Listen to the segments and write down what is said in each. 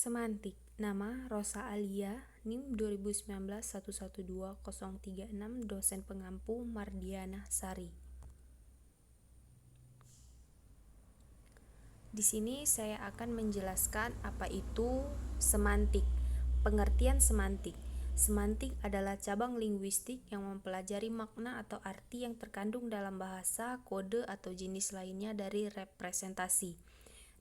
Semantik. Nama Rosa Alia, NIM 2019-112036, dosen pengampu Mardiana Sari. Di sini saya akan menjelaskan apa itu semantik. Pengertian semantik. Semantik adalah cabang linguistik yang mempelajari makna atau arti yang terkandung dalam bahasa, kode, atau jenis lainnya dari representasi.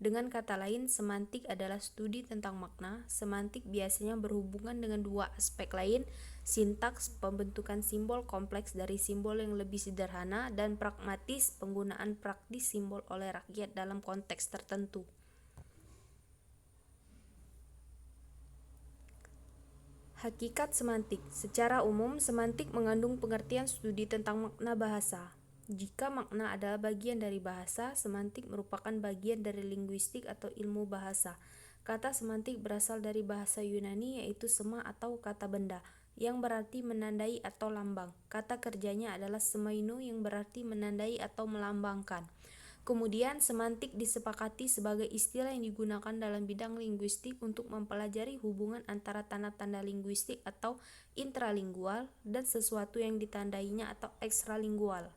Dengan kata lain, semantik adalah studi tentang makna. Semantik biasanya berhubungan dengan dua aspek lain, sintaks, pembentukan simbol kompleks dari simbol yang lebih sederhana, dan pragmatis, penggunaan praktis simbol oleh rakyat dalam konteks tertentu. Hakikat semantik. Secara umum, semantik mengandung pengertian studi tentang makna bahasa. Jika makna adalah bagian dari bahasa, semantik merupakan bagian dari linguistik atau ilmu bahasa. Kata semantik berasal dari bahasa Yunani, yaitu sema atau kata benda, yang berarti menandai atau lambang. Kata kerjanya adalah semaino, yang berarti menandai atau melambangkan. Kemudian, semantik disepakati sebagai istilah yang digunakan dalam bidang linguistik untuk mempelajari hubungan antara tanda-tanda linguistik atau intralingual dan sesuatu yang ditandainya atau ekstralingual.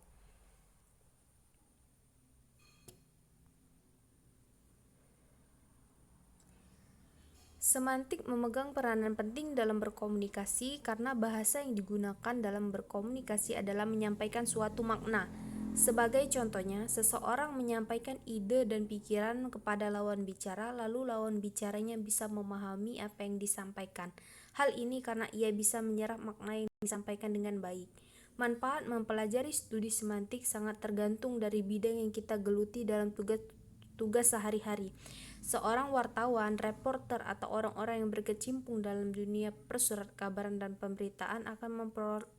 Semantik memegang peranan penting dalam berkomunikasi karena bahasa yang digunakan dalam berkomunikasi adalah menyampaikan suatu makna. Sebagai contohnya, seseorang menyampaikan ide dan pikiran kepada lawan bicara, lalu lawan bicaranya bisa memahami apa yang disampaikan. Hal ini karena ia bisa menyerap makna yang disampaikan dengan baik. Manfaat mempelajari studi semantik sangat tergantung dari bidang yang kita geluti dalam tugas sehari-hari. Seorang wartawan, reporter, atau orang-orang yang berkecimpung dalam dunia persurat kabaran dan pemberitaan akan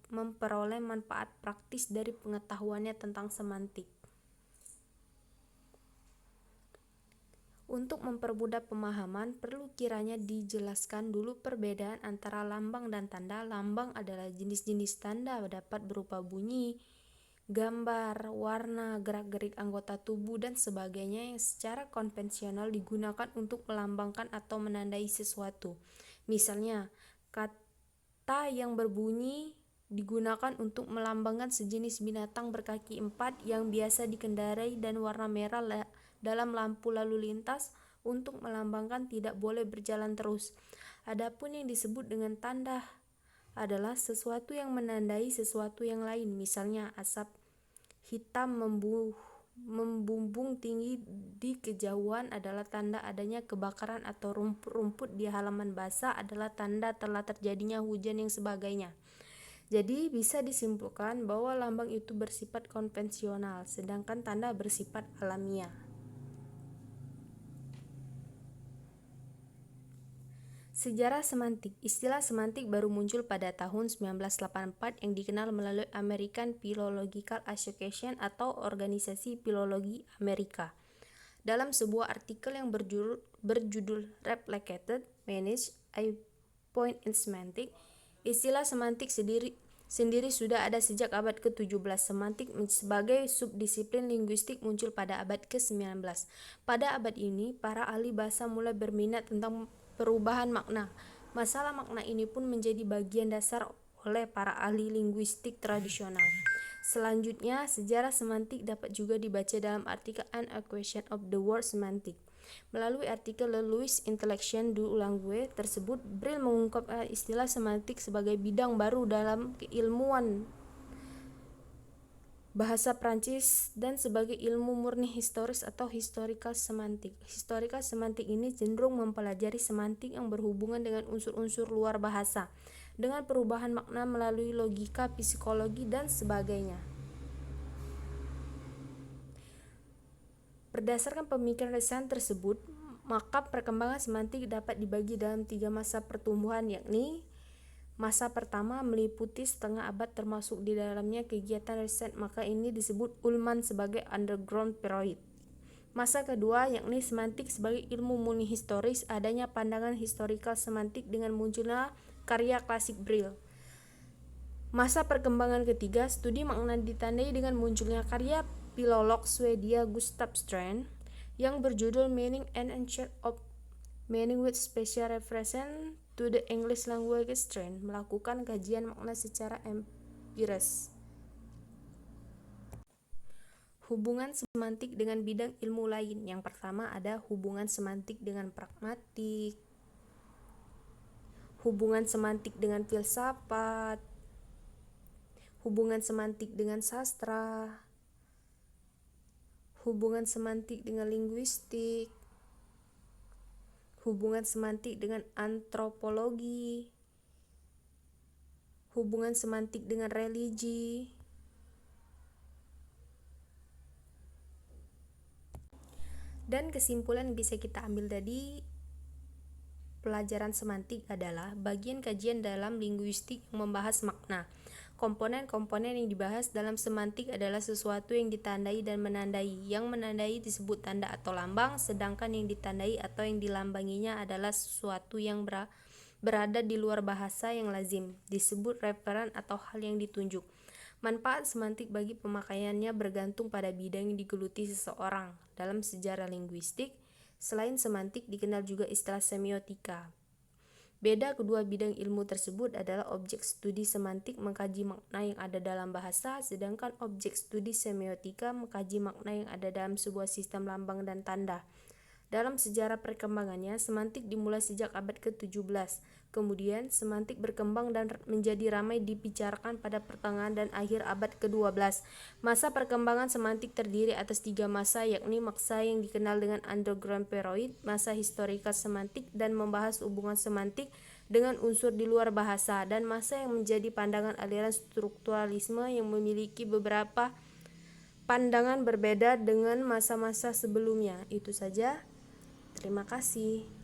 memperoleh manfaat praktis dari pengetahuannya tentang semantik. Untuk mempermudah pemahaman, perlu kiranya dijelaskan dulu perbedaan antara lambang dan tanda. Lambang adalah jenis-jenis tanda, dapat berupa bunyi, gambar, warna, gerak-gerik anggota tubuh, dan sebagainya yang secara konvensional digunakan untuk melambangkan atau menandai sesuatu. Misalnya, kata yang berbunyi digunakan untuk melambangkan sejenis binatang berkaki empat yang biasa dikendarai dan warna merah dalam lampu lalu lintas untuk melambangkan tidak boleh berjalan terus. Adapun yang disebut dengan tanda adalah sesuatu yang menandai sesuatu yang lain. Misalnya, asap hitam membumbung tinggi di kejauhan adalah tanda adanya kebakaran, atau rumput-rumput di halaman basah adalah tanda telah terjadinya hujan yang sebagainya. Jadi bisa disimpulkan bahwa lambang itu bersifat konvensional, sedangkan tanda bersifat alamiah. Sejarah semantik. Istilah semantik baru muncul pada tahun 1984 yang dikenal melalui American Philological Association atau Organisasi Filologi Amerika. Dalam sebuah artikel yang berjudul Replicated, Manage a Point in Semantic, istilah semantik sendiri sudah ada sejak abad ke-17. Semantik sebagai subdisiplin linguistik muncul pada abad ke-19. Pada abad ini, para ahli bahasa mulai berminat tentang perubahan makna. Masalah makna ini pun menjadi bagian dasar oleh para ahli linguistik tradisional. Selanjutnya, sejarah semantik dapat juga dibaca dalam artikel An Equation of the Word Semantic. Melalui artikel Le Louis Intellection du Langue tersebut, Brill mengungkap istilah semantik sebagai bidang baru dalam keilmuan bahasa Prancis dan sebagai ilmu murni historis atau historical semantik. Historical semantik ini cenderung mempelajari semantik yang berhubungan dengan unsur-unsur luar bahasa, dengan perubahan makna melalui logika, psikologi, dan sebagainya. Berdasarkan pemikiran riset tersebut, maka perkembangan semantik dapat dibagi dalam 3 masa pertumbuhan, yakni masa pertama meliputi setengah abad termasuk di dalamnya kegiatan riset, maka ini disebut Ullmann sebagai underground period. Masa kedua yakni semantik sebagai ilmu murni historis, adanya pandangan historical semantik dengan munculnya karya klasik Brill. Masa perkembangan ketiga, studi makna ditandai dengan munculnya karya filolog Swedia Gustav Strand yang berjudul Meaning and Nature of Meaning with special reference to the English language trend, melakukan kajian makna secara empiris. Hubungan semantik dengan bidang ilmu lain. Yang pertama ada hubungan semantik dengan pragmatik, hubungan semantik dengan filsafat, hubungan semantik dengan sastra, hubungan semantik dengan linguistik, hubungan semantik dengan antropologi, hubungan semantik dengan religi. Dan kesimpulan yang bisa kita ambil dari pelajaran semantik adalah bagian kajian dalam linguistik yang membahas makna. Komponen-komponen yang dibahas dalam semantik adalah sesuatu yang ditandai dan menandai. Yang menandai disebut tanda atau lambang, sedangkan yang ditandai atau yang dilambanginya adalah sesuatu yang berada di luar bahasa yang lazim, disebut referen atau hal yang ditunjuk. Manfaat semantik bagi pemakaiannya bergantung pada bidang yang digeluti seseorang. Dalam sejarah linguistik, selain semantik dikenal juga istilah semiotika. Beda kedua bidang ilmu tersebut adalah objek studi semantik mengkaji makna yang ada dalam bahasa, sedangkan objek studi semiotika mengkaji makna yang ada dalam sebuah sistem lambang dan tanda. Dalam sejarah perkembangannya, semantik dimulai sejak abad ke-17. Kemudian, semantik berkembang dan menjadi ramai dibicarakan pada pertengahan dan akhir abad ke-12. Masa perkembangan semantik terdiri atas 3 masa, yakni masa yang dikenal dengan underground period, masa historical semantik dan membahas hubungan semantik dengan unsur di luar bahasa, dan masa yang menjadi pandangan aliran strukturalisme yang memiliki beberapa pandangan berbeda dengan masa-masa sebelumnya. Itu saja. Terima kasih.